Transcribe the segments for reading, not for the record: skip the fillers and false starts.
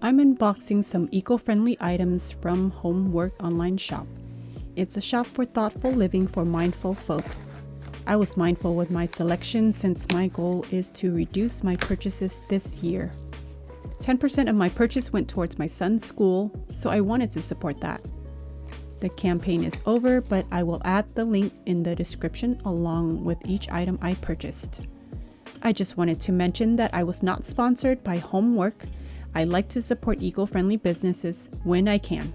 I'm unboxing some eco-friendly items from Homework online shop. It's a shop for thoughtful living for mindful folk. I was mindful with my selection since my goal is to reduce my purchases this year. 10% of my purchase went towards my son's school, so I wanted to support that. The campaign is over, but I will add the link in the description along with each item I purchased. I just wanted to mention that I was not sponsored by Homework. I like to support eco-friendly businesses when I can.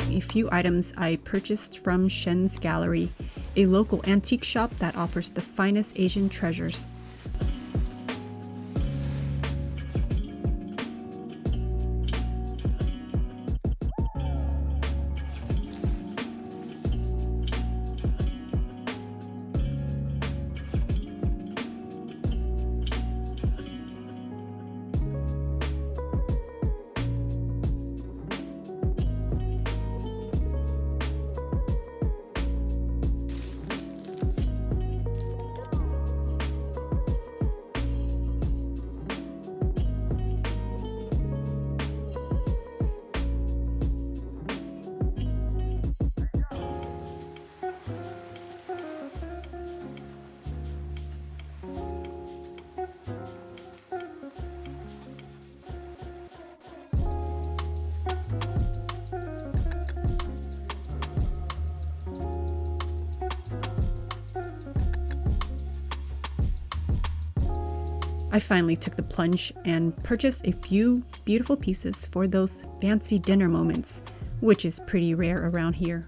A few items I purchased from Shen's Gallery, a local antique shop that offers the finest Asian treasures. I finally took the plunge and purchased a few beautiful pieces for those fancy dinner moments, which is pretty rare around here.